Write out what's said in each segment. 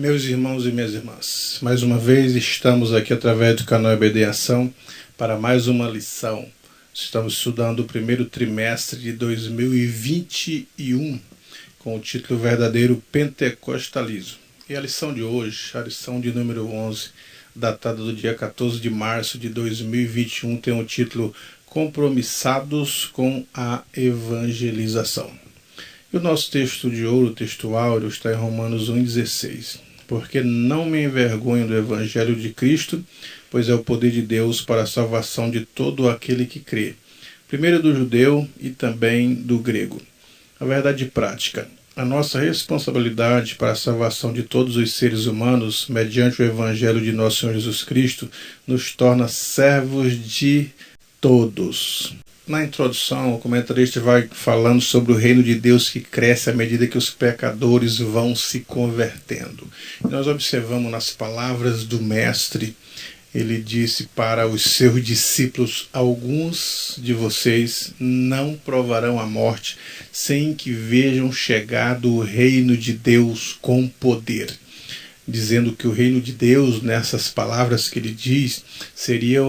Meus irmãos e minhas irmãs, mais uma vez estamos aqui através do canal EBD em Ação para mais uma lição. Estamos estudando o primeiro trimestre de 2021 com o título Verdadeiro Pentecostalismo. E a lição de hoje, a lição de número 11, datada do dia 14 de março de 2021, tem o título Compromissados com a Evangelização. E o nosso texto de ouro, o texto áureo, está em Romanos 1,16. Porque não me envergonho do Evangelho de Cristo, pois é o poder de Deus para a salvação de todo aquele que crê. Primeiro do judeu e também do grego. A verdade prática. A nossa responsabilidade para a salvação de todos os seres humanos, mediante o Evangelho de nosso Senhor Jesus Cristo, nos torna servos de todos. Na introdução, o comentarista vai falando sobre o reino de Deus que cresce à medida que os pecadores vão se convertendo. Nós observamos nas palavras do Mestre, ele disse para os seus discípulos: alguns de vocês não provarão a morte sem que vejam chegado o reino de Deus com poder. Dizendo que o reino de Deus, nessas palavras que ele diz, seria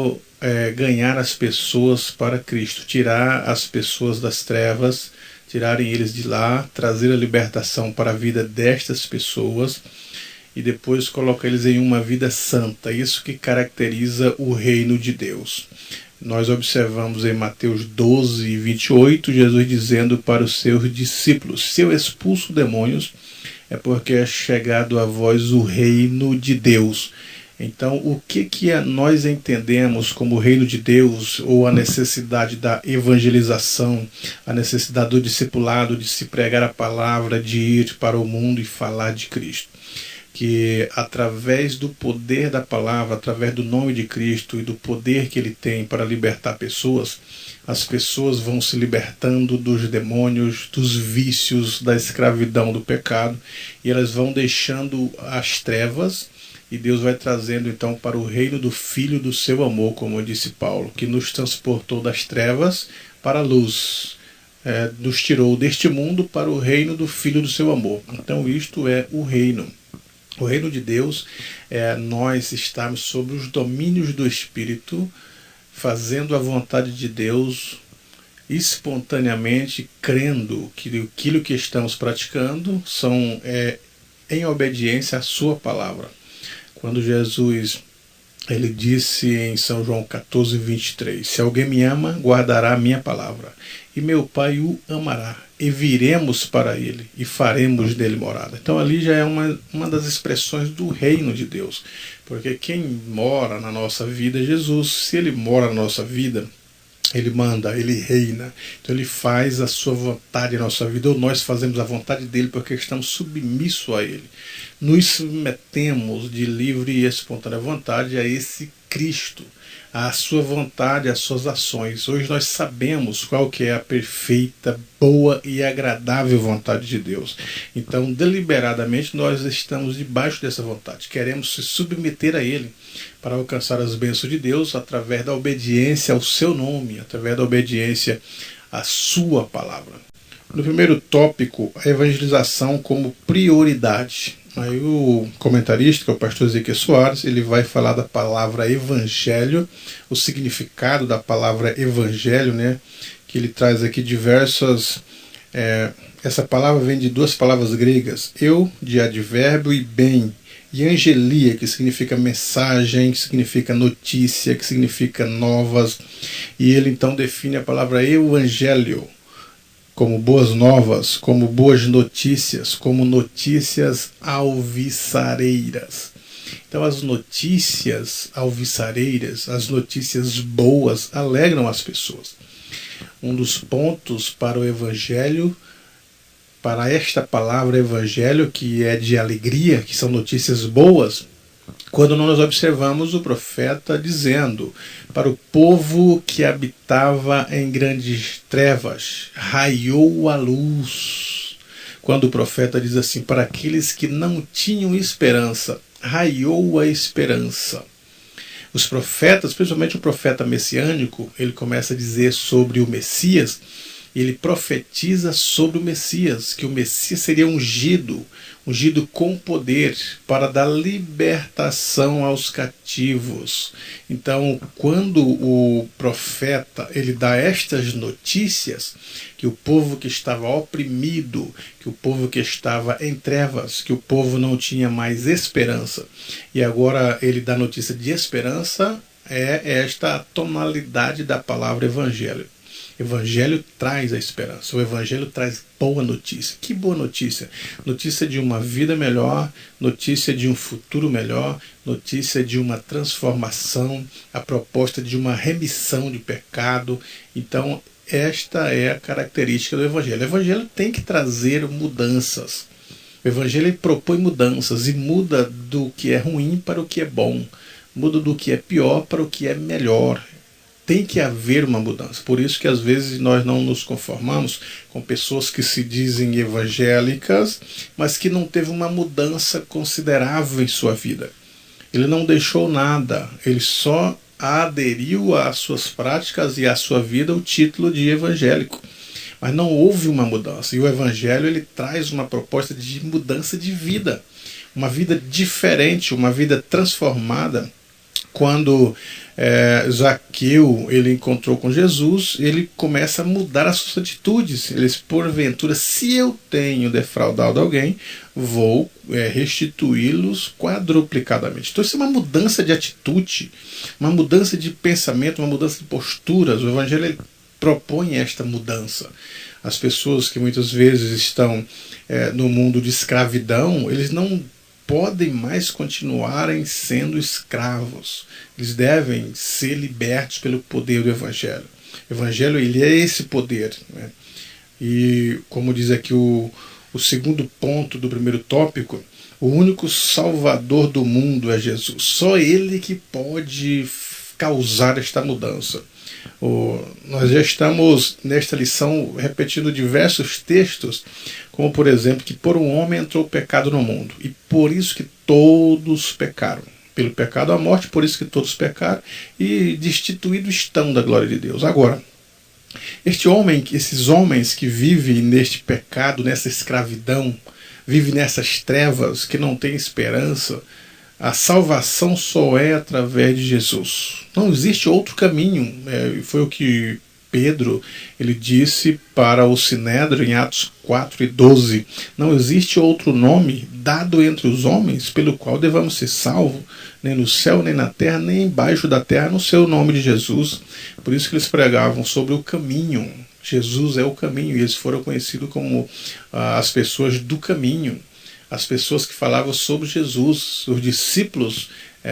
ganhar as pessoas para Cristo, tirar as pessoas das trevas, tirarem eles de lá, trazer a libertação para a vida destas pessoas e depois colocar eles em uma vida santa. Isso que caracteriza o reino de Deus. Nós observamos em Mateus 12, 28, Jesus dizendo para os seus discípulos: se eu expulso demônios, é porque é chegado a vós o reino de Deus. Então, o que nós entendemos como o reino de Deus, ou a necessidade da evangelização, a necessidade do discipulado, de se pregar a palavra, de ir para o mundo e falar de Cristo? Que através do poder da palavra, através do nome de Cristo e do poder que ele tem para libertar pessoas, as pessoas vão se libertando dos demônios, dos vícios, da escravidão, do pecado, e elas vão deixando as trevas, e Deus vai trazendo então para o reino do Filho do seu amor, como disse Paulo, que nos transportou das trevas para a luz, nos tirou deste mundo para o reino do Filho do seu amor. Então isto é o reino. O reino de Deus é nós estarmos sobre os domínios do Espírito, fazendo a vontade de Deus espontaneamente, crendo que aquilo que estamos praticando são em obediência à sua palavra. Quando Jesus ele disse em São João 14, 23, se alguém me ama, guardará a minha palavra, e meu Pai o amará, e viremos para ele, e faremos dele morada. Então ali já é uma das expressões do reino de Deus, porque quem mora na nossa vida é Jesus. Se ele mora na nossa vida, ele manda, ele reina, então ele faz a sua vontade na nossa vida, ou nós fazemos a vontade dele porque estamos submissos a ele. Nos submetemos de livre e espontânea vontade a esse Cristo, a sua vontade, as suas ações. Hoje nós sabemos qual que é a perfeita, boa e agradável vontade de Deus. Então, deliberadamente, nós estamos debaixo dessa vontade. Queremos se submeter a Ele para alcançar as bênçãos de Deus através da obediência ao seu nome, através da obediência à sua palavra. No primeiro tópico, a evangelização como prioridade. Aí o comentarista, que é o pastor Ezequiel Soares, ele vai falar da palavra evangelho, o significado da palavra evangelho, né? Que ele traz aqui diversas... essa palavra vem de duas palavras gregas, eu, de advérbio, e bem, e angelia, que significa mensagem, que significa notícia, que significa novas. E ele então define a palavra evangelho como boas novas, como boas notícias, como notícias alviçareiras. Então as notícias alviçareiras, as notícias boas, alegram as pessoas. Um dos pontos para o evangelho, para esta palavra evangelho, que é de alegria, que são notícias boas, quando nós observamos o profeta dizendo para o povo que habitava em grandes trevas, raiou a luz. Quando o profeta diz assim, para aqueles que não tinham esperança, raiou a esperança. Os profetas, principalmente o profeta messiânico, ele começa a dizer sobre o Messias, Ele profetiza sobre o Messias, que o Messias seria ungido com poder para dar libertação aos cativos. Então, quando o profeta ele dá estas notícias, que o povo que estava oprimido, que o povo que estava em trevas, que o povo não tinha mais esperança, e agora ele dá notícia de esperança, é esta a tonalidade da palavra evangelho. Evangelho traz a esperança, o Evangelho traz boa notícia. Que boa notícia? Notícia de uma vida melhor, notícia de um futuro melhor, notícia de uma transformação, a proposta de uma remissão de pecado. Então, esta é a característica do Evangelho. O Evangelho tem que trazer mudanças. O Evangelho propõe mudanças e muda do que é ruim para o que é bom, muda do que é pior para o que é melhor. Tem que haver uma mudança. Por isso que às vezes nós não nos conformamos com pessoas que se dizem evangélicas, mas que não teve uma mudança considerável em sua vida. Ele não deixou nada, ele só aderiu às suas práticas e à sua vida o título de evangélico. Mas não houve uma mudança. E o evangelho ele traz uma proposta de mudança de vida. Uma vida diferente, uma vida transformada. Quando Zaqueu ele encontrou com Jesus, ele começa a mudar as suas atitudes. Ele diz, porventura, se eu tenho defraudado alguém, vou restituí-los quadruplicadamente. Então isso é uma mudança de atitude, uma mudança de pensamento, uma mudança de posturas. O Evangelho ele propõe esta mudança. As pessoas que muitas vezes estão no mundo de escravidão, eles não podem mais continuarem sendo escravos. Eles devem ser libertos pelo poder do Evangelho. O Evangelho ele é esse poder, né? E como diz aqui o segundo ponto do primeiro tópico, o único salvador do mundo é Jesus. Só ele que pode causar esta mudança. Nós já estamos nesta lição repetindo diversos textos, como por exemplo que por um homem entrou o pecado no mundo e por isso que todos pecaram. Pelo pecado a morte, por isso que todos pecaram e destituídos estão da glória de Deus. Agora, esses homens que vivem neste pecado, nessa escravidão, vivem nessas trevas que não têm esperança, a salvação só é através de Jesus. Não existe outro caminho. Foi o que Pedro ele disse para o Sinédrio em Atos 4:12. Não existe outro nome dado entre os homens pelo qual devamos ser salvos, nem no céu, nem na terra, nem embaixo da terra, no seu nome de Jesus. Por isso que eles pregavam sobre o caminho. Jesus é o caminho, e eles foram conhecidos como as pessoas do caminho. As pessoas que falavam sobre Jesus, os discípulos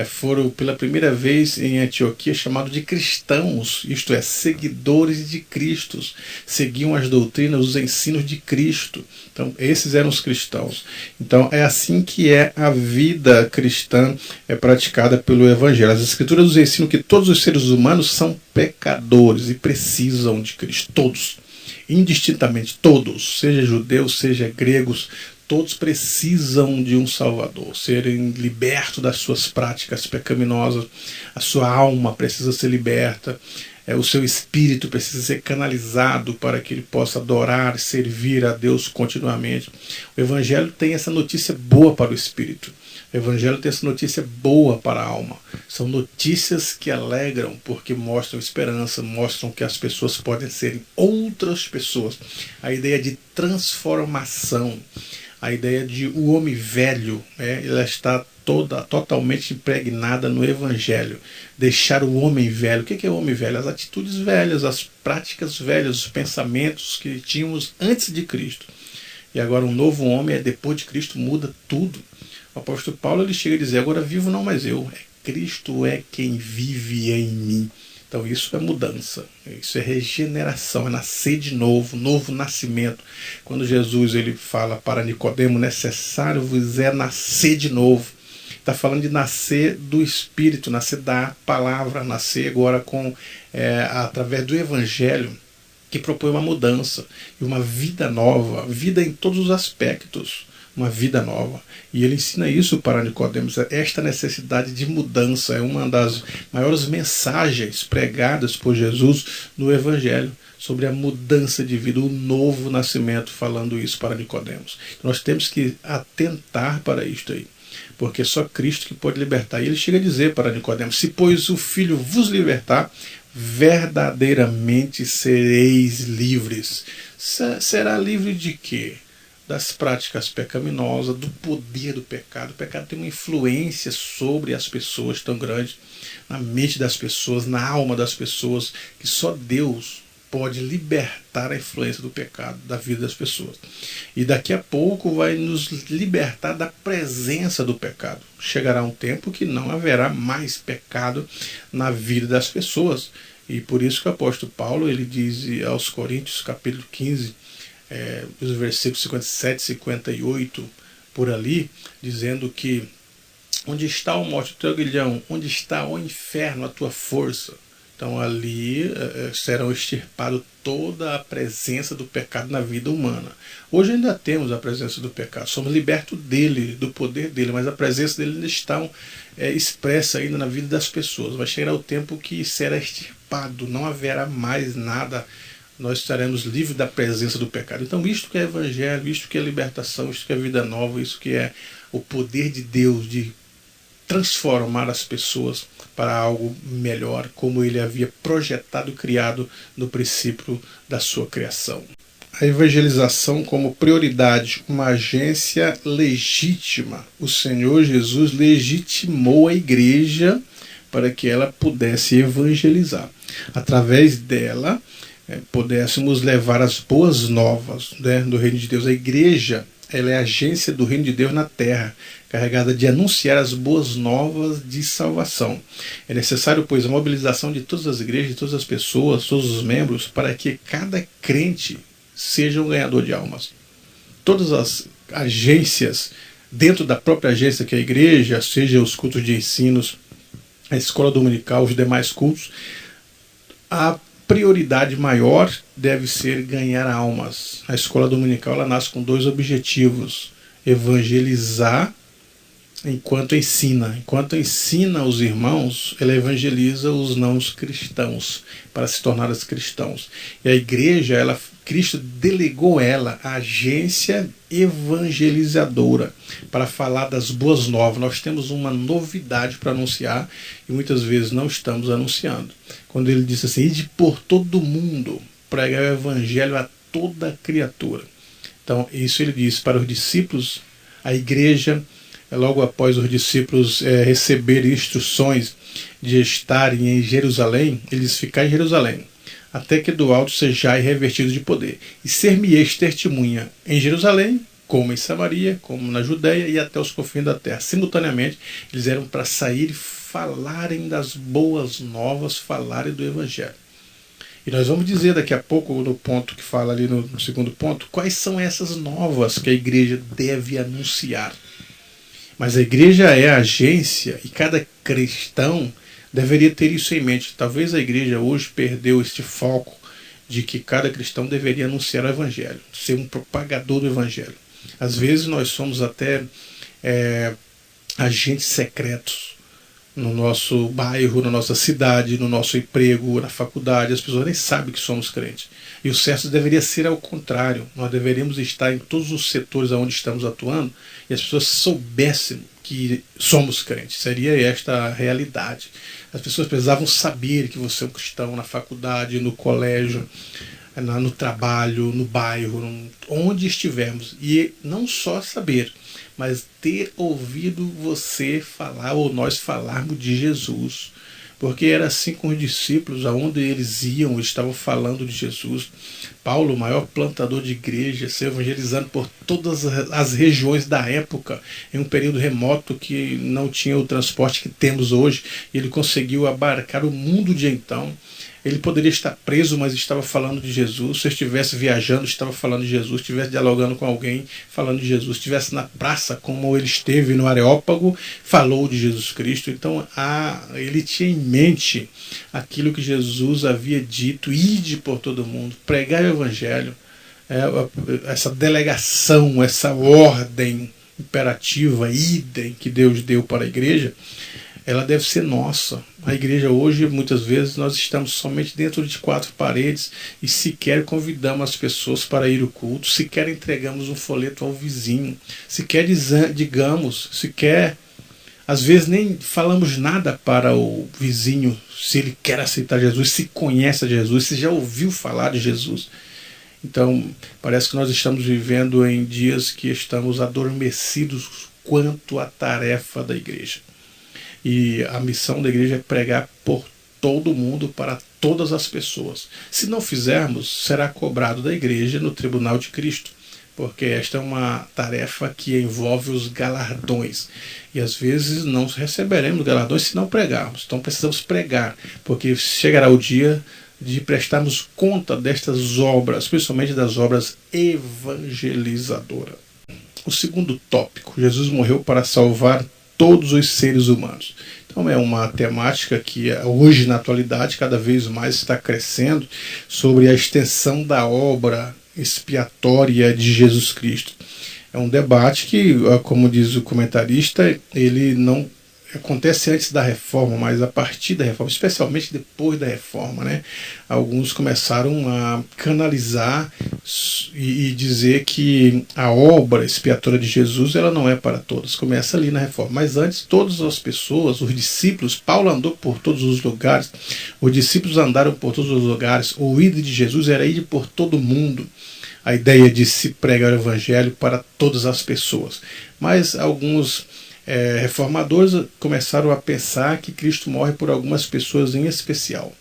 foram pela primeira vez em Antioquia chamados de cristãos, isto é, seguidores de Cristo, seguiam as doutrinas, os ensinos de Cristo. Então, esses eram os cristãos. Então, é assim que é a vida cristã praticada pelo Evangelho. As Escrituras nos ensinam que todos os seres humanos são pecadores e precisam de Cristo, todos, indistintamente, todos, seja judeus, seja gregos, todos precisam de um Salvador, serem libertos das suas práticas pecaminosas, a sua alma precisa ser liberta, o seu espírito precisa ser canalizado para que ele possa adorar, servir a Deus continuamente. O Evangelho tem essa notícia boa para o espírito, o Evangelho tem essa notícia boa para a alma. São notícias que alegram, porque mostram esperança, mostram que as pessoas podem serem outras pessoas. A ideia de transformação, a ideia de o homem velho, ela está totalmente impregnada no Evangelho. Deixar o homem velho. O que é o homem velho? As atitudes velhas, as práticas velhas, os pensamentos que tínhamos antes de Cristo. E agora um novo homem, depois de Cristo, muda tudo. O apóstolo Paulo ele chega a dizer, agora vivo não mais eu, Cristo é quem vive em mim. Então isso é mudança, isso é regeneração, é nascer de novo, novo nascimento. Quando Jesus ele fala para Nicodemo, necessário vos é nascer de novo. Está falando de nascer do Espírito, nascer da palavra, nascer agora através do Evangelho, que propõe uma mudança e uma vida nova, vida em todos os aspectos. uma vida nova. E ele ensina isso para Nicodemos. Esta necessidade de mudança é uma das maiores mensagens pregadas por Jesus no Evangelho, sobre a mudança de vida, o novo nascimento, falando isso para Nicodemos. Nós temos que atentar para isto aí, porque é só Cristo que pode libertar. E ele chega a dizer para Nicodemos: se pois o Filho vos libertar, verdadeiramente sereis livres. Será livre de quê? Das práticas pecaminosas, do poder do pecado. O pecado tem uma influência sobre as pessoas tão grande, na mente das pessoas, na alma das pessoas, que só Deus pode libertar a influência do pecado da vida das pessoas. E daqui a pouco vai nos libertar da presença do pecado. Chegará um tempo que não haverá mais pecado na vida das pessoas. E por isso que o apóstolo Paulo, ele diz aos Coríntios, capítulo 15, os versículos 57 e 58, por ali, dizendo que onde está o morte, o teu aguilhão, onde está o inferno, a tua força. Então ali serão extirpados toda a presença do pecado na vida humana. Hoje ainda temos a presença do pecado, somos libertos dele, do poder dele, mas a presença dele ainda está expressa ainda na vida das pessoas. Vai chegar o tempo que será extirpado, não haverá mais nada, nós estaremos livres da presença do pecado. Então isto que é evangelho, isto que é libertação, isto que é vida nova, isso que é o poder de Deus de transformar as pessoas para algo melhor, como ele havia projetado e criado no princípio da sua criação. A evangelização como prioridade, uma agência legítima. O Senhor Jesus legitimou a igreja para que ela pudesse evangelizar. Através dela, pudéssemos levar as boas novas, do reino de Deus. A igreja, ela é a agência do reino de Deus na terra, carregada de anunciar as boas novas de salvação. É necessário, pois, a mobilização de todas as igrejas, de todas as pessoas, todos os membros, para que cada crente seja um ganhador de almas. Todas as agências, dentro da própria agência que é a igreja, seja os cultos de ensinos, a escola dominical, os demais cultos, a prioridade maior deve ser ganhar almas. A escola dominical ela nasce com dois objetivos: evangelizar enquanto ensina. Enquanto ensina os irmãos, ela evangeliza os não cristãos para se tornar os cristãos. E a igreja, Cristo delegou ela a agência evangelizadora para falar das boas novas. Nós temos uma novidade para anunciar e muitas vezes não estamos anunciando. Quando ele disse assim: ide por todo mundo, pregar o evangelho a toda criatura. Então, isso ele disse para os discípulos. A igreja, logo após os discípulos receberem instruções de estarem em Jerusalém, eles ficaram em Jerusalém, até que do alto sejais revestidos de poder. E ser-me-eis testemunha em Jerusalém, como em Samaria, como na Judéia e até os confins da terra. Simultaneamente, eles eram para sair e falarem das boas novas, falarem do Evangelho. E nós vamos dizer daqui a pouco, no ponto que fala ali no segundo ponto, quais são essas novas que a igreja deve anunciar. Mas a igreja é a agência e cada cristão deveria ter isso em mente. Talvez a igreja hoje perdeu este foco de que cada cristão deveria anunciar o Evangelho, ser um propagador do Evangelho. Às vezes nós somos até agentes secretos no nosso bairro, na nossa cidade, no nosso emprego, na faculdade. As pessoas nem sabem que somos crentes. E o certo deveria ser ao contrário. Nós deveríamos estar em todos os setores onde estamos atuando e as pessoas soubessem que somos crentes. Seria esta a realidade. As pessoas precisavam saber que você é um cristão na faculdade, no colégio, no trabalho, no bairro, onde estivermos. E não só saber, mas ter ouvido você falar ou nós falarmos de Jesus. Porque era assim com os discípulos, aonde eles iam, eles estavam falando de Jesus. Paulo, o maior plantador de igreja, se evangelizando por todas as regiões da época, em um período remoto que não tinha o transporte que temos hoje, e ele conseguiu abarcar o mundo de então. Ele poderia estar preso, mas estava falando de Jesus. Se eu estivesse viajando, estava falando de Jesus. Se estivesse dialogando com alguém, falando de Jesus. Se estivesse na praça, como ele esteve no Areópago, falou de Jesus Cristo. Então, ele tinha em mente aquilo que Jesus havia dito: ide por todo mundo, pregar o Evangelho, essa delegação, essa ordem imperativa, idem, que Deus deu para a igreja, ela deve ser nossa. A igreja hoje, muitas vezes, nós estamos somente dentro de 4 paredes e sequer convidamos as pessoas para ir ao culto, sequer entregamos um folheto ao vizinho, sequer às vezes nem falamos nada para o vizinho, se ele quer aceitar Jesus, se conhece a Jesus, se já ouviu falar de Jesus. Então, parece que nós estamos vivendo em dias que estamos adormecidos quanto à tarefa da igreja. E a missão da igreja é pregar por todo mundo, para todas as pessoas. Se não fizermos, será cobrado da igreja no tribunal de Cristo, porque esta é uma tarefa que envolve os galardões. E às vezes não receberemos galardões se não pregarmos. Então precisamos pregar, porque chegará o dia de prestarmos conta destas obras, principalmente das obras evangelizadoras. O segundo tópico: Jesus morreu para salvar todos os seres humanos. Então é uma temática que hoje, na atualidade, cada vez mais está crescendo, sobre a extensão da obra expiatória de Jesus Cristo. É um debate que, como diz o comentarista, ele não acontece antes da reforma, mas a partir da reforma, especialmente depois da reforma, né? Alguns começaram a canalizar e dizer que a obra expiatória de Jesus, ela não é para todos, começa ali na reforma. Mas antes, todas as pessoas, os discípulos, Paulo andou por todos os lugares, os discípulos andaram por todos os lugares, o ir de Jesus era ir por todo mundo. A ideia de se pregar o evangelho para todas as pessoas. Mas alguns reformadores começaram a pensar que Cristo morre por algumas pessoas em especial.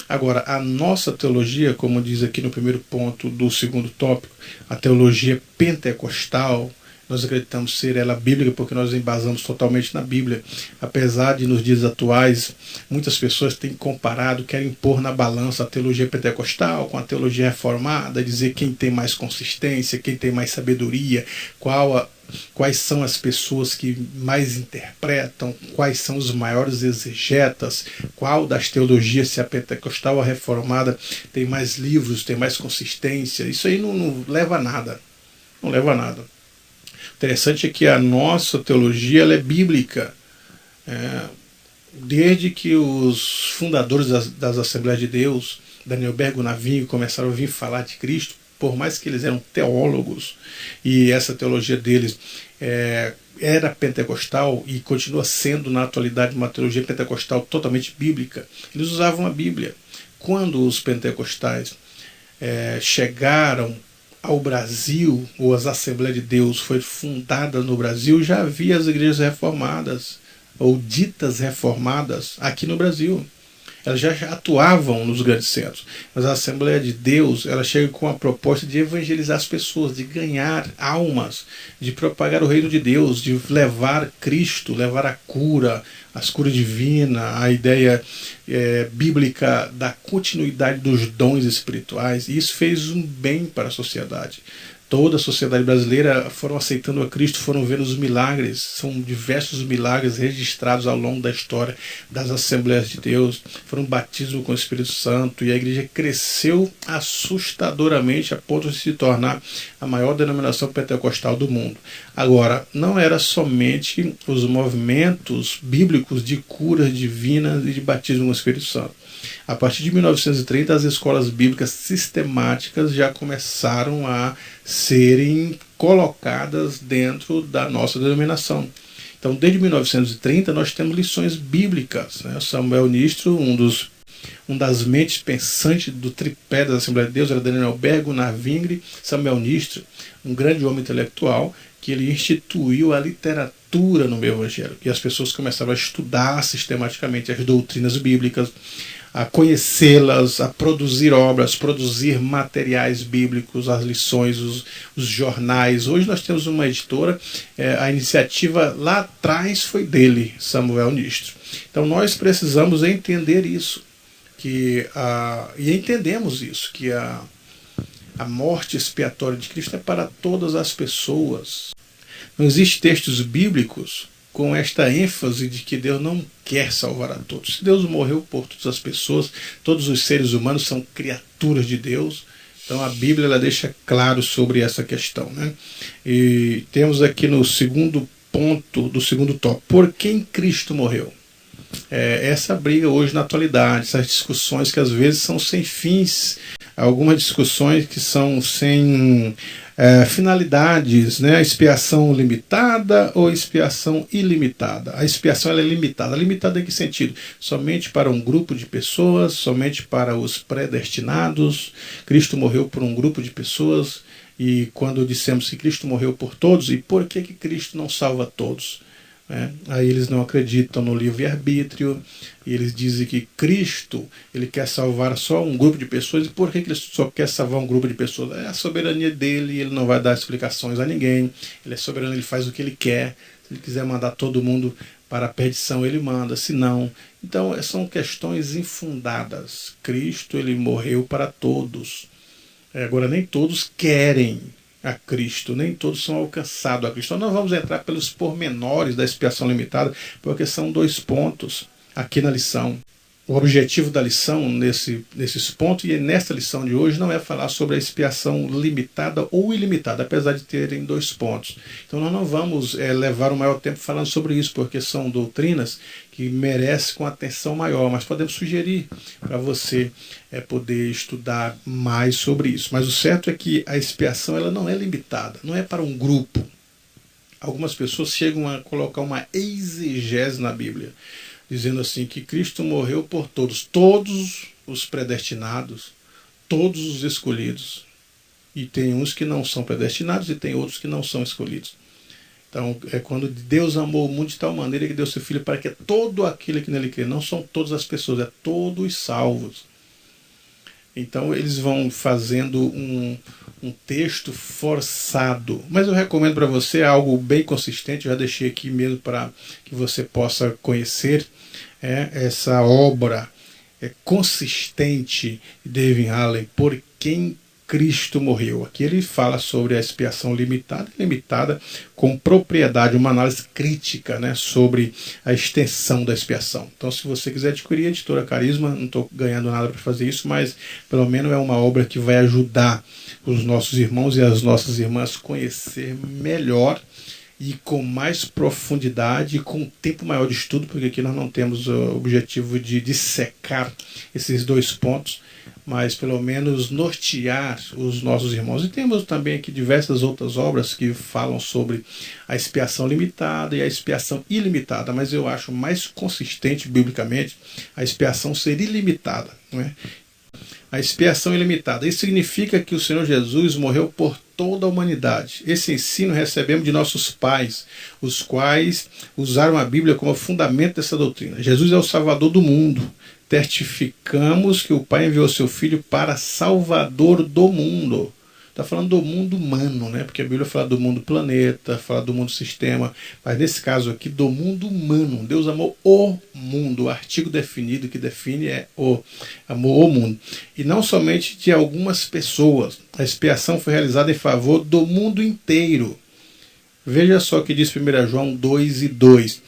Agora, a nossa teologia, como diz aqui no primeiro ponto do segundo tópico, a teologia pentecostal, nós acreditamos ser ela bíblica porque nós embasamos totalmente na Bíblia. Apesar de nos dias atuais, muitas pessoas têm comparado, querem pôr na balança a teologia pentecostal com a teologia reformada, dizer quem tem mais consistência, quem tem mais sabedoria, quais são as pessoas que mais interpretam, quais são os maiores exegetas, qual das teologias, se a pentecostal ou a reformada, tem mais livros, tem mais consistência. Isso aí não leva a nada. Não leva a nada. O interessante é que a nossa teologia ela é bíblica. Desde que os fundadores das Assembleias de Deus, Daniel Bergo Navinho, começaram a ouvir falar de Cristo, por mais que eles eram teólogos, e essa teologia deles era pentecostal e continua sendo na atualidade uma teologia pentecostal totalmente bíblica, eles usavam a Bíblia. Quando os pentecostais chegaram ao Brasil, ou as Assembleias de Deus foi fundada no Brasil, já havia as igrejas reformadas, ou ditas reformadas, aqui no Brasil. Elas já atuavam nos grandes centros. Mas a Assembleia de Deus, ela chega com a proposta de evangelizar as pessoas, de ganhar almas, de propagar o reino de Deus, de levar Cristo, levar a cura, as curas divinas, a ideia bíblica da continuidade dos dons espirituais. E isso fez um bem para a sociedade. Toda a sociedade brasileira foram aceitando a Cristo, foram vendo os milagres. São diversos milagres registrados ao longo da história das Assembleias de Deus. Foram batismos com o Espírito Santo e a igreja cresceu assustadoramente a ponto de se tornar a maior denominação pentecostal do mundo. Agora, não era somente os movimentos bíblicos de curas divinas e de batismo com o Espírito Santo. A partir de 1930, as escolas bíblicas sistemáticas já começaram a serem colocadas dentro da nossa denominação. Então, desde 1930, nós temos lições bíblicas. Samuel Nistro, um das mentes pensantes do tripé da Assembleia de Deus, era Daniel Bergo Navingre, Samuel Nistro, um grande homem intelectual, que ele instituiu a literatura no meio evangélico. E as pessoas começaram a estudar sistematicamente as doutrinas bíblicas, a conhecê-las, a produzir obras, produzir materiais bíblicos, as lições, os jornais. Hoje nós temos uma editora, a iniciativa lá atrás foi dele, Samuel Nistro. Então nós precisamos entender isso, e entendemos isso, que a morte expiatória de Cristo é para todas as pessoas. Não existem textos bíblicos com esta ênfase de que Deus não quer salvar a todos. Se Deus morreu por todas as pessoas, todos os seres humanos são criaturas de Deus, Então a Bíblia ela deixa claro sobre essa questão, né? E temos aqui no segundo ponto do segundo tópico, por quem Cristo morreu? Essa briga hoje na atualidade, essas discussões que às vezes são sem fins, algumas discussões que são sem finalidades, né? Expiação limitada ou expiação ilimitada. A expiação ela é limitada. Limitada em que sentido? Somente para um grupo de pessoas, somente para os predestinados. Cristo morreu por um grupo de pessoas, e quando dissemos que Cristo morreu por todos, e por que Cristo não salva todos? Aí eles não acreditam no livre-arbítrio, e eles dizem que Cristo ele quer salvar só um grupo de pessoas. E por que ele só quer salvar um grupo de pessoas? É a soberania dele, ele não vai dar explicações a ninguém, ele é soberano, ele faz o que ele quer. Se ele quiser mandar todo mundo para a perdição, ele manda, se não... Então são questões infundadas. Cristo ele morreu para todos. Agora nem todos querem a Cristo, nem todos são alcançados a Cristo. Então, nós vamos entrar pelos pormenores da expiação limitada, porque são 2 pontos aqui na lição. O objetivo da lição nesses pontos, e nesta lição de hoje, não é falar sobre a expiação limitada ou ilimitada, apesar de terem 2 pontos. Então nós não vamos levar o maior tempo falando sobre isso, porque são doutrinas que merecem com atenção maior, mas podemos sugerir para você poder estudar mais sobre isso. Mas o certo é que a expiação ela não é limitada, não é para um grupo. Algumas pessoas chegam a colocar uma exegese na Bíblia, dizendo assim que Cristo morreu por todos, todos os predestinados, todos os escolhidos. E tem uns que não são predestinados e tem outros que não são escolhidos. Então, é quando Deus amou o mundo de tal maneira que deu seu Filho para que todo aquele que nele crê, não são todas as pessoas, é todos os salvos. Então, eles vão fazendo um texto forçado. Mas eu recomendo para você algo bem consistente, eu já deixei aqui mesmo para que você possa conhecer essa obra consistente de David Allen, Por Quem Cristo Morreu. Aqui ele fala sobre a expiação limitada e limitada com propriedade, uma análise crítica, né, sobre a extensão da expiação. Então, se você quiser adquirir a editora Carisma, não estou ganhando nada para fazer isso, mas pelo menos é uma obra que vai ajudar os nossos irmãos e as nossas irmãs a conhecer melhor e com mais profundidade e com um tempo maior de estudo, porque aqui nós não temos o objetivo de dissecar esses 2 pontos, mas pelo menos nortear os nossos irmãos. E temos também aqui diversas outras obras que falam sobre a expiação limitada e a expiação ilimitada, mas eu acho mais consistente biblicamente a expiação ser ilimitada, não é? A expiação ilimitada. Isso significa que o Senhor Jesus morreu por toda a humanidade. Esse ensino recebemos de nossos pais, os quais usaram a Bíblia como fundamento dessa doutrina. Jesus é o Salvador do mundo. Testificamos que o Pai enviou seu Filho para Salvador do mundo. Está falando do mundo humano, né? Porque a Bíblia fala do mundo planeta, fala do mundo sistema, mas nesse caso aqui do mundo humano. Deus amou o mundo, o artigo definido que define amou o mundo. E não somente de algumas pessoas. A expiação foi realizada em favor do mundo inteiro. Veja só o que diz 1 João 2:2.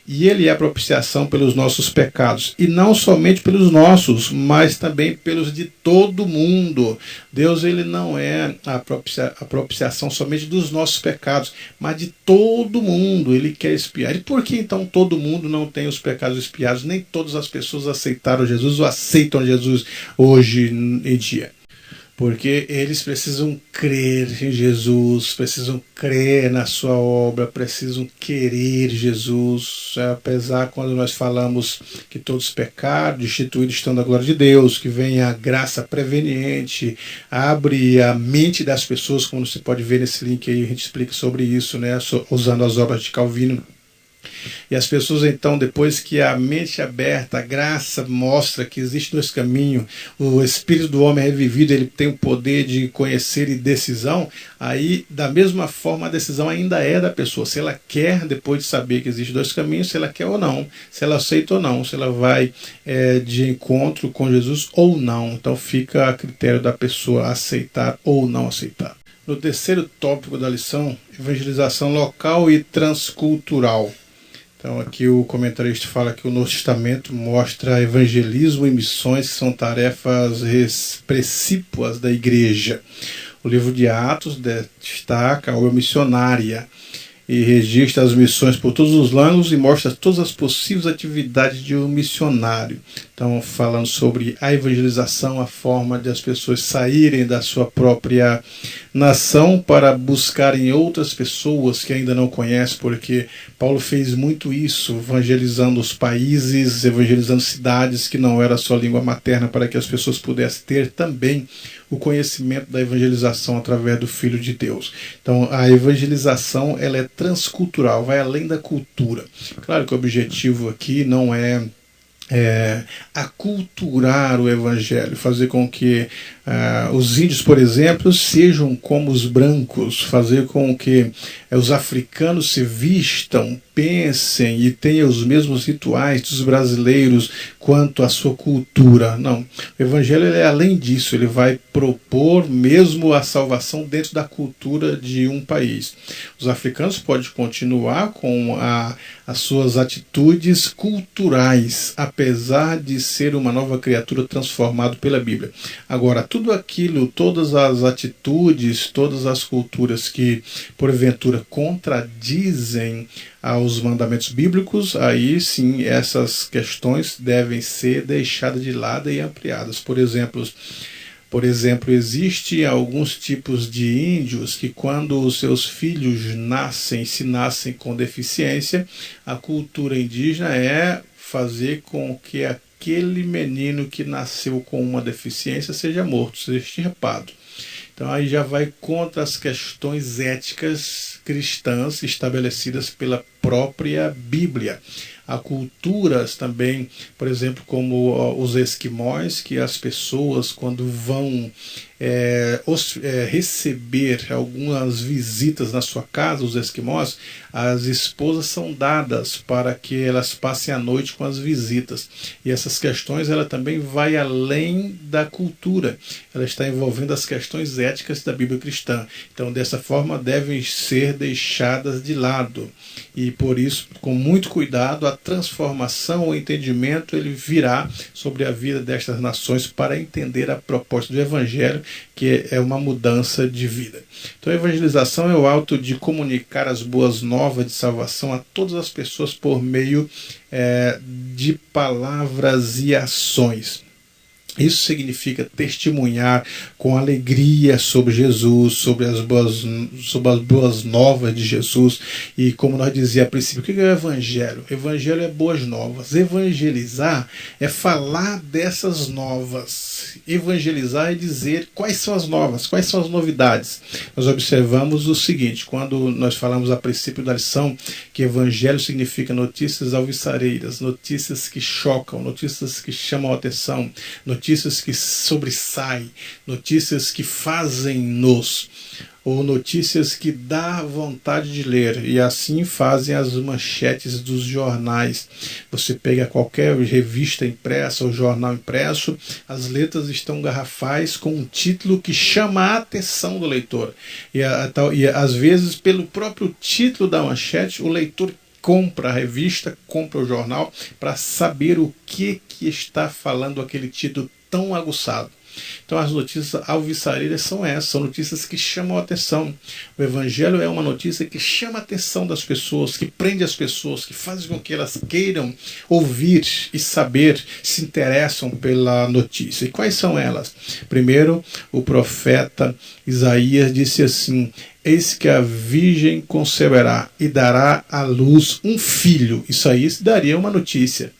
E ele é a propiciação pelos nossos pecados, e não somente pelos nossos, mas também pelos de todo mundo. Deus ele não é a propiciação somente dos nossos pecados, mas de todo mundo. Ele quer expiar. E por que então todo mundo não tem os pecados expiados? Nem todas as pessoas aceitaram Jesus ou aceitam Jesus hoje em dia. Porque eles precisam crer em Jesus, precisam crer na sua obra, precisam querer Jesus. Apesar quando nós falamos que todos pecaram, destituídos estão da glória de Deus, que vem a graça preveniente, abre a mente das pessoas, como você pode ver nesse link aí, a gente explica sobre isso, né, usando as obras de Calvino. E as pessoas então, depois que a mente é aberta, a graça mostra que existe 2 caminhos, o espírito do homem é revivido, ele tem o poder de conhecer e decisão, aí da mesma forma a decisão ainda é da pessoa, se ela quer, depois de saber que existe 2 caminhos, se ela quer ou não, se ela aceita ou não, se ela vai de encontro com Jesus ou não. Então fica a critério da pessoa aceitar ou não aceitar. No terceiro tópico da lição, evangelização local e transcultural. Então aqui o comentarista fala que o Novo Testamento mostra evangelismo e missões, que são tarefas precípuas da igreja. O livro de Atos destaca a obra missionária e registra as missões por todos os lados e mostra todas as possíveis atividades de um missionário. Então, falando sobre a evangelização, a forma de as pessoas saírem da sua própria nação para buscarem outras pessoas que ainda não conhecem, porque Paulo fez muito isso, evangelizando os países, evangelizando cidades que não era a sua língua materna, para que as pessoas pudessem ter também o conhecimento da evangelização através do Filho de Deus. Então, a evangelização ela é transcultural, vai além da cultura. Claro que o objetivo aqui não é aculturar o evangelho, fazer com que os índios, por exemplo, sejam como os brancos, fazer com que os africanos se vistam, pensem e tenham os mesmos rituais dos brasileiros quanto à sua cultura. Não, o evangelho é além disso, ele vai propor mesmo a salvação dentro da cultura de um país. Os africanos podem continuar com as suas atitudes culturais, apesar de ser uma nova criatura transformada pela Bíblia. Agora, tudo aquilo, todas as atitudes, todas as culturas que, porventura, contradizem aos mandamentos bíblicos, aí sim essas questões devem ser deixadas de lado e ampliadas. Por exemplo, existem alguns tipos de índios que, quando os seus filhos se nascem com deficiência, a cultura indígena é fazer com que aquele menino que nasceu com uma deficiência seja morto, seja extirpado. Então aí já vai contra as questões éticas cristãs estabelecidas pela própria Bíblia. Há culturas também, por exemplo, como os esquimós, que as pessoas, quando vão receber algumas visitas na sua casa, os esquimós, as esposas são dadas para que elas passem a noite com as visitas. E essas questões, ela também vai além da cultura. Ela está envolvendo as questões éticas da Bíblia cristã. Então, dessa forma, devem ser deixadas de lado. E por isso, com muito cuidado, a transformação, o entendimento, ele virá sobre a vida destas nações para entender a proposta do Evangelho, que é uma mudança de vida. Então a evangelização é o ato de comunicar as boas novas de salvação a todas as pessoas por meio de palavras e ações. Isso significa testemunhar com alegria sobre Jesus, sobre as boas novas de Jesus. E como nós dizíamos a princípio, o que é o Evangelho? O Evangelho é boas novas. Evangelizar é falar dessas novas. Evangelizar é dizer quais são as novas, quais são as novidades. Nós observamos o seguinte, quando nós falamos a princípio da lição, que Evangelho significa notícias alvissareiras, notícias que chocam, notícias que chamam a atenção, notícias que sobressaem, notícias que fazem-nos, ou notícias que dá vontade de ler, e assim fazem as manchetes dos jornais. Você pega qualquer revista impressa ou jornal impresso, as letras estão garrafais com um título que chama a atenção do leitor. E às vezes, pelo próprio título da manchete, o leitor compra a revista, compra o jornal, para saber o que está falando aquele título tão aguçado. Então as notícias alvissareiras são essas, são notícias que chamam a atenção. O Evangelho é uma notícia que chama a atenção das pessoas, que prende as pessoas, que faz com que elas queiram ouvir e saber, se interessam pela notícia. E quais são elas? Primeiro, o profeta Isaías disse assim: eis que a virgem conceberá e dará à luz um filho. Isso aí daria uma notícia.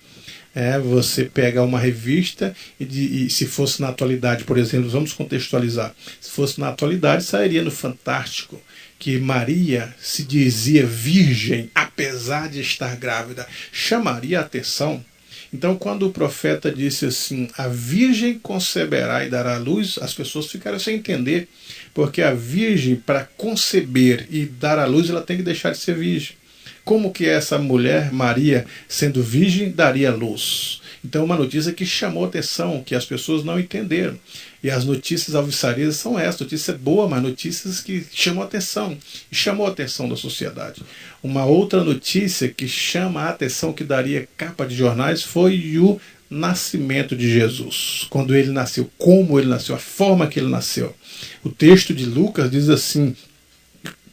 Você pega uma revista e se fosse na atualidade, por exemplo, vamos contextualizar, se fosse na atualidade, sairia no Fantástico que Maria se dizia virgem, apesar de estar grávida, chamaria a atenção. Então, quando o profeta disse assim, a virgem conceberá e dará à luz, as pessoas ficaram sem entender, porque a virgem, para conceber e dar à luz, ela tem que deixar de ser virgem. Como que essa mulher, Maria, sendo virgem, daria luz? Então, uma notícia que chamou atenção, que as pessoas não entenderam. E as notícias alvissareiras são essas, notícia boa, mas notícias que chamam atenção, e chamou a atenção da sociedade. Uma outra notícia que chama a atenção, que daria capa de jornais, foi o nascimento de Jesus. Quando ele nasceu, como ele nasceu, a forma que ele nasceu. O texto de Lucas diz assim,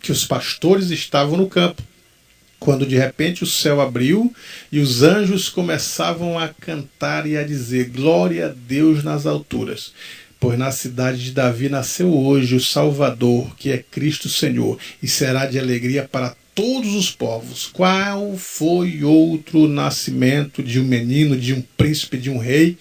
que os pastores estavam no campo, quando de repente o céu abriu e os anjos começavam a cantar e a dizer: glória a Deus nas alturas, pois na cidade de Davi nasceu hoje o Salvador, que é Cristo Senhor, e será de alegria para todos os povos. Qual foi outro nascimento de um menino, de um príncipe, de um rei,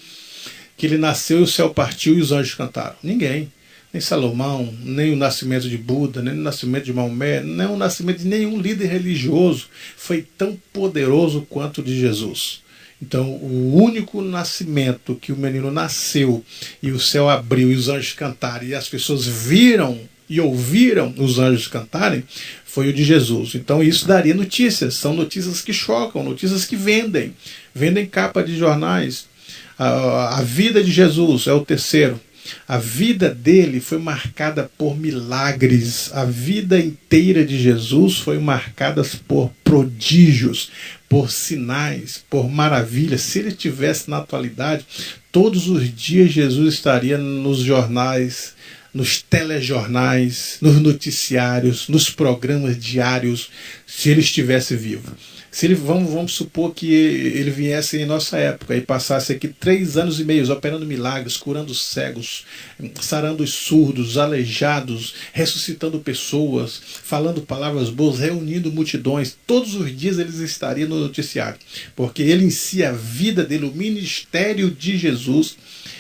que ele nasceu e o céu partiu e os anjos cantaram? Ninguém. Nem Salomão, nem o nascimento de Buda, nem o nascimento de Maomé, nem o nascimento de nenhum líder religioso foi tão poderoso quanto o de Jesus. Então, o único nascimento que o menino nasceu e o céu abriu e os anjos cantaram e as pessoas viram e ouviram os anjos cantarem foi o de Jesus. Então, isso daria notícias. São notícias que chocam, notícias que vendem. Vendem capa de jornais. A vida de Jesus é o terceiro. A vida dele foi marcada por milagres. A vida inteira de Jesus foi marcada por prodígios, por sinais, por maravilhas. Se ele estivesse na atualidade, todos os dias Jesus estaria nos jornais, nos telejornais, nos noticiários, nos programas diários, se ele estivesse vivo. Se ele, vamos supor que ele viesse em nossa época e passasse aqui 3 anos e meio operando milagres, curando cegos, sarando os surdos, aleijados, ressuscitando pessoas, falando palavras boas, reunindo multidões, todos os dias eles estariam no noticiário, porque ele em si, a vida dele, o ministério de Jesus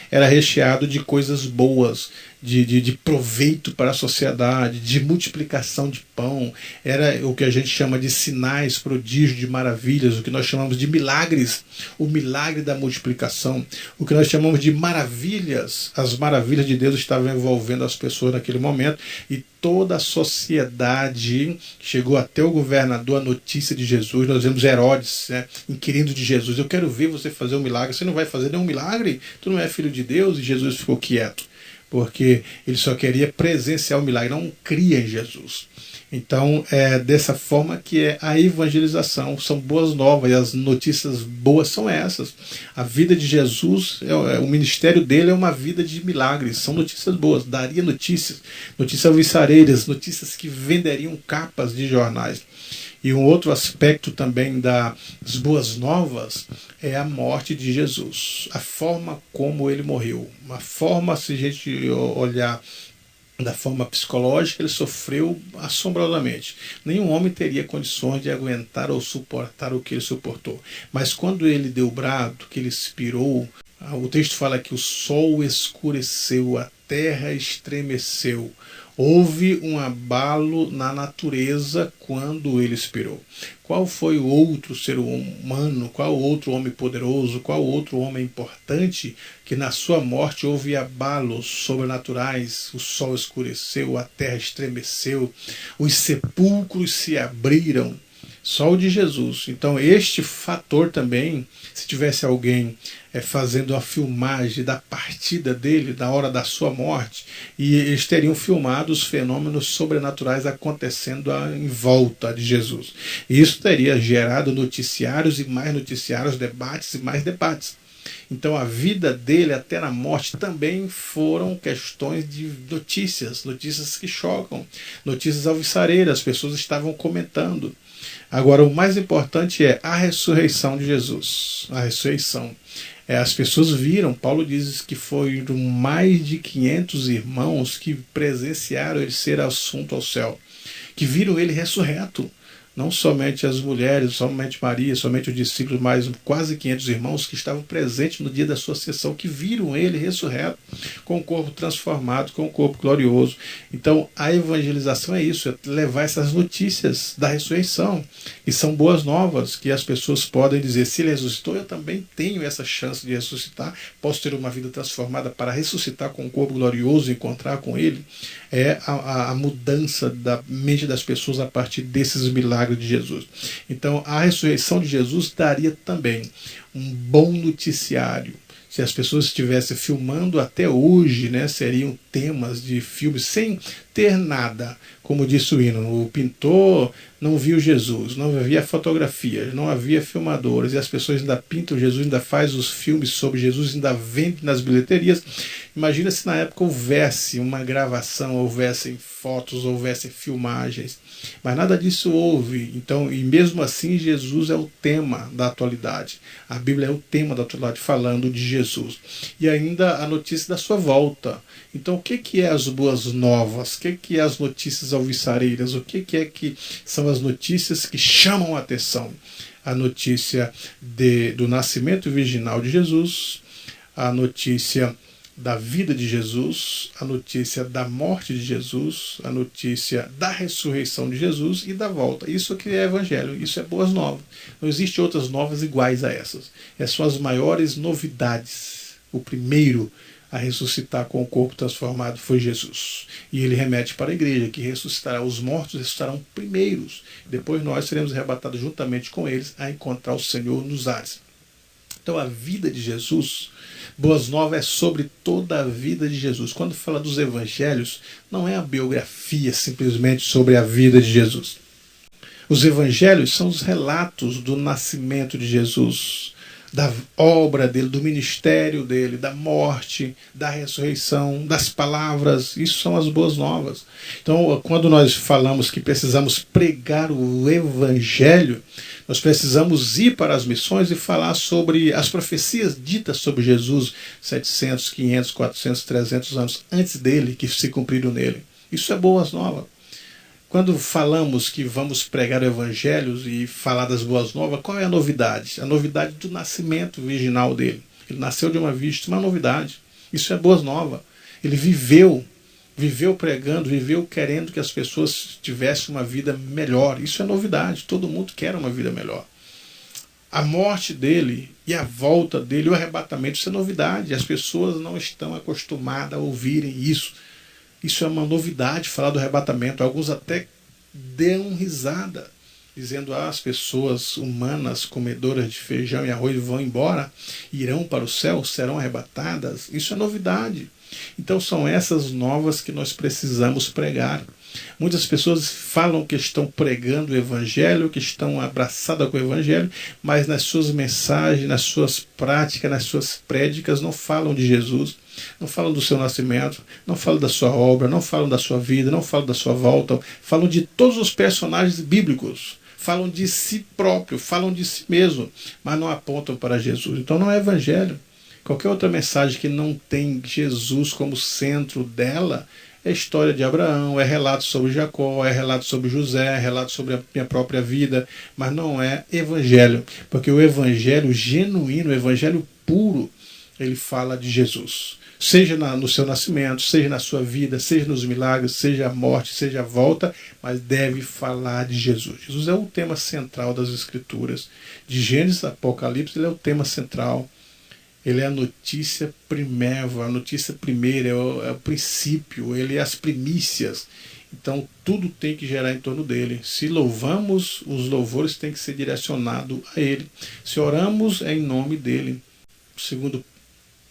era recheado de coisas boas, de proveito para a sociedade, de multiplicação de pão. Era o que a gente chama de sinais, prodígios, de maravilhas, o que nós chamamos de milagres, o milagre da multiplicação, o que nós chamamos de maravilhas. As maravilhas de Deus estavam envolvendo as pessoas naquele momento, e toda a sociedade chegou até o governador a notícia de Jesus. Nós vemos Herodes, né, inquirindo de Jesus: eu quero ver você fazer um milagre. Você não vai fazer nenhum milagre? Tu não é filho de Deus? E Jesus ficou quieto, porque ele só queria presenciar o milagre, não cria em Jesus. Então, é dessa forma que é a evangelização. São boas novas, e as notícias boas são essas. A vida de Jesus, o ministério dele é uma vida de milagres, são notícias boas. Daria notícias alvissareiras, notícias que venderiam capas de jornais. E um outro aspecto também das boas novas é a morte de Jesus, a forma como ele morreu. Uma forma, se a gente olhar da forma psicológica, ele sofreu assombrosamente. Nenhum homem teria condições de aguentar ou suportar o que ele suportou. Mas quando ele deu o brado, que ele expirou, o texto fala que o sol escureceu, a terra estremeceu. Houve um abalo na natureza quando ele expirou. Qual foi o outro ser humano, qual outro homem poderoso, qual outro homem importante que na sua morte houve abalos sobrenaturais? O sol escureceu, a terra estremeceu, os sepulcros se abriram. Só o de Jesus. Então este fator também, se tivesse alguém fazendo a filmagem da partida dele, da hora da sua morte, e eles teriam filmado os fenômenos sobrenaturais acontecendo em volta de Jesus. E isso teria gerado noticiários e mais noticiários, debates e mais debates. Então a vida dele até na morte também foram questões de notícias que chocam, notícias alvissareiras, as pessoas estavam comentando. Agora, o mais importante é a ressurreição de Jesus. A ressurreição. As pessoas viram, Paulo diz que foram mais de 500 irmãos que presenciaram ele ser assunto ao céu, que viram ele ressurreto. Não somente as mulheres, somente Maria, somente os discípulos, mas quase 500 irmãos que estavam presentes no dia da sua ascensão, que viram ele ressurreto, com o corpo transformado, com o corpo glorioso. Então, a evangelização é isso, é levar essas notícias da ressurreição, que são boas novas, que as pessoas podem dizer: se ele ressuscitou, eu também tenho essa chance de ressuscitar, posso ter uma vida transformada para ressuscitar com o corpo glorioso e encontrar com ele. É a mudança da mente das pessoas a partir desses milagres milagre de Jesus. Então, a ressurreição de Jesus daria também um bom noticiário. Se as pessoas estivessem filmando até hoje, né, seriam temas de filmes sem ter nada. Como disse o hino, o pintor não viu Jesus, não havia fotografias, não havia filmadores, e as pessoas ainda pintam Jesus, ainda faz os filmes sobre Jesus, ainda vende nas bilheterias. Imagina se na época houvesse uma gravação, houvessem fotos, houvessem filmagens. Mas nada disso houve. Então, e mesmo assim, Jesus é o tema da atualidade. A Bíblia é o tema da atualidade, falando de Jesus. E ainda a notícia da sua volta. Então, o que é as boas novas? O que é as notícias alvissareiras? O que são as notícias que chamam a atenção? A notícia do nascimento virginal de Jesus, a notícia da vida de Jesus, a notícia da morte de Jesus, a notícia da ressurreição de Jesus e da volta. Isso que é evangelho, isso é boas novas. Não existe outras novas iguais a essas. Essas são as maiores novidades. O primeiro a ressuscitar com o corpo transformado foi Jesus. E ele remete para a igreja, que ressuscitará. Os mortos ressuscitarão primeiros. Depois nós seremos arrebatados juntamente com eles a encontrar o Senhor nos ares. Então a vida de Jesus, Boas Novas é sobre toda a vida de Jesus. Quando fala dos evangelhos, não é a biografia simplesmente sobre a vida de Jesus. Os evangelhos são os relatos do nascimento de Jesus, da obra dele, do ministério dele, da morte, da ressurreição, das palavras. Isso são as boas novas. Então, quando nós falamos que precisamos pregar o evangelho, nós precisamos ir para as missões e falar sobre as profecias ditas sobre Jesus 700, 500, 400, 300 anos antes dele, que se cumpriram nele. Isso é boas novas. Quando falamos que vamos pregar o evangelho e falar das boas novas, qual é a novidade? A novidade do nascimento virginal dele. Ele nasceu de uma virgem, uma novidade. Isso é boas novas. Ele viveu pregando, viveu querendo que as pessoas tivessem uma vida melhor. Isso é novidade. Todo mundo quer uma vida melhor. A morte dele e a volta dele, o arrebatamento, isso é novidade. As pessoas não estão acostumadas a ouvirem isso. Isso é uma novidade, falar do arrebatamento. Alguns até dão risada, dizendo as pessoas humanas, comedoras de feijão e arroz, vão embora, irão para o céu, serão arrebatadas. Isso é novidade. Então são essas novas que nós precisamos pregar. Muitas pessoas falam que estão pregando o evangelho, que estão abraçadas com o evangelho, mas nas suas mensagens, nas suas práticas, nas suas prédicas, não falam de Jesus, não falam do seu nascimento, não falam da sua obra, não falam da sua vida, não falam da sua volta, falam de todos os personagens bíblicos, falam de si próprio, falam de si mesmo, mas não apontam para Jesus. Então não é evangelho. Qualquer outra mensagem que não tem Jesus como centro dela é história de Abraão, é relato sobre Jacó, é relato sobre José, é relato sobre a minha própria vida, mas não é evangelho, porque o evangelho genuíno, o evangelho puro, ele fala de Jesus. Seja no seu nascimento, seja na sua vida, seja nos milagres, seja a morte, seja a volta, mas deve falar de Jesus. Jesus é o tema central das Escrituras. De Gênesis a Apocalipse, ele é o tema central. Ele é a notícia primeira, a notícia primeira, é o princípio, ele é as primícias. Então tudo tem que gerar em torno dele. Se louvamos, os louvores têm que ser direcionados a ele. Se oramos, é em nome dele. O segundo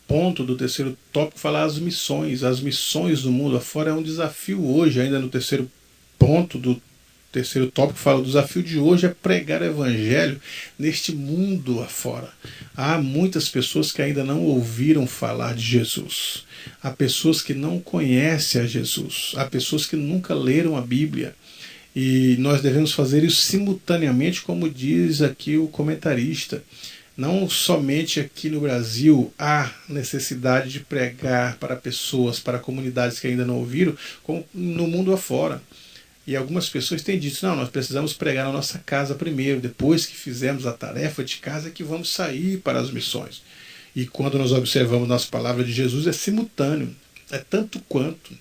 ponto do terceiro tópico fala as missões do mundo afora é um desafio hoje, ainda no terceiro ponto do terceiro tópico fala o desafio de hoje é pregar o evangelho neste mundo afora. Há muitas pessoas que ainda não ouviram falar de Jesus. Há pessoas que não conhecem a Jesus. Há pessoas que nunca leram a Bíblia. E nós devemos fazer isso simultaneamente, como diz aqui o comentarista. Não somente aqui no Brasil há necessidade de pregar para pessoas, para comunidades que ainda não ouviram, como no mundo afora. E algumas pessoas têm dito, não, nós precisamos pregar na nossa casa primeiro, depois que fizermos a tarefa de casa é que vamos sair para as missões. E quando nós observamos nas palavras de Jesus, é simultâneo, é tanto quanto.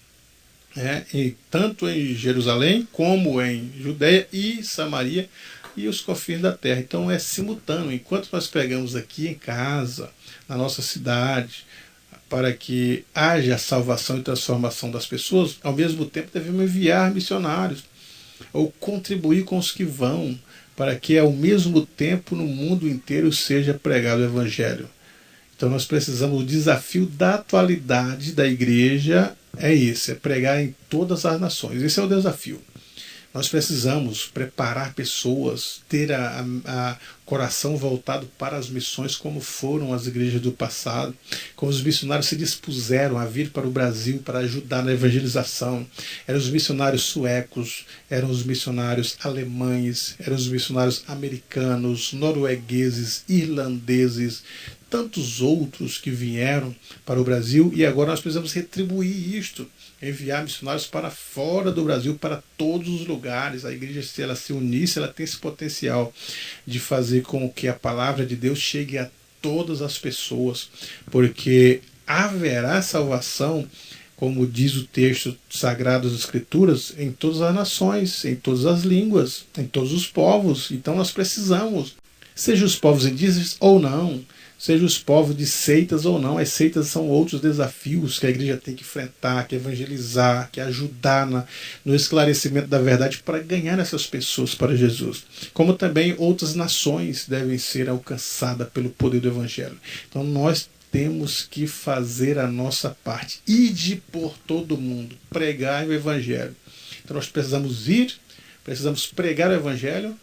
E tanto em Jerusalém, como em Judeia e Samaria e os confins da terra. Então é simultâneo. Enquanto nós pregamos aqui em casa, na nossa cidade, para que haja salvação e transformação das pessoas, ao mesmo tempo devemos enviar missionários. ou contribuir com os que vão, para que ao mesmo tempo no mundo inteiro seja pregado o Evangelho. Então nós precisamos, o desafio da atualidade da igreja é esse, é pregar em todas as nações. Esse é o desafio. Nós precisamos preparar pessoas, ter a coração voltado para as missões, como foram as igrejas do passado, como os missionários se dispuseram a vir para o Brasil para ajudar na evangelização. Eram os missionários suecos, eram os missionários alemães, eram os missionários americanos, noruegueses, irlandeses, tantos outros que vieram para o Brasil, e agora nós precisamos retribuir isto, enviar missionários para fora do Brasil, para todos os lugares. A igreja, se ela se unisse, ela tem esse potencial de fazer com que a palavra de Deus chegue a todas as pessoas, porque haverá salvação, como diz o texto sagrado das Escrituras, em todas as nações, em todas as línguas, em todos os povos. Então nós precisamos, seja os povos indígenas ou não, seja os povos de seitas ou não. As seitas são outros desafios que a igreja tem que enfrentar, que evangelizar, que ajudar no esclarecimento da verdade para ganhar essas pessoas para Jesus. Como também outras nações devem ser alcançadas pelo poder do Evangelho. Então nós temos que fazer a nossa parte. Ide por todo mundo, pregar o Evangelho. Então nós precisamos ir, precisamos pregar o Evangelho,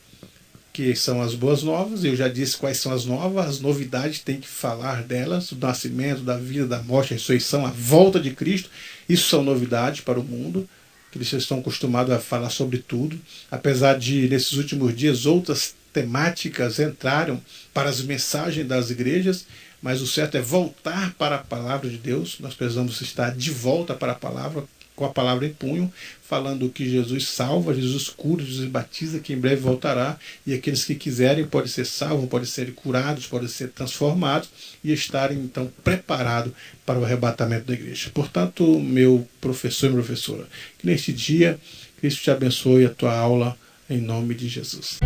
que são as boas novas. Eu já disse quais são as novas, as novidades, tem que falar delas, do nascimento, da vida, da morte, a ressurreição, a volta de Cristo. Isso são novidades para o mundo, que eles estão acostumados a falar sobre tudo, apesar de, nesses últimos dias, outras temáticas entraram para as mensagens das igrejas, mas o certo é voltar para a palavra de Deus. Nós precisamos estar de volta para a palavra, com a palavra em punho, falando que Jesus salva, Jesus cura, Jesus batiza, que em breve voltará, e aqueles que quiserem podem ser salvos, podem ser curados, podem ser transformados e estarem então preparados para o arrebatamento da igreja. Portanto, meu professor e professora, que neste dia Cristo te abençoe a tua aula em nome de Jesus.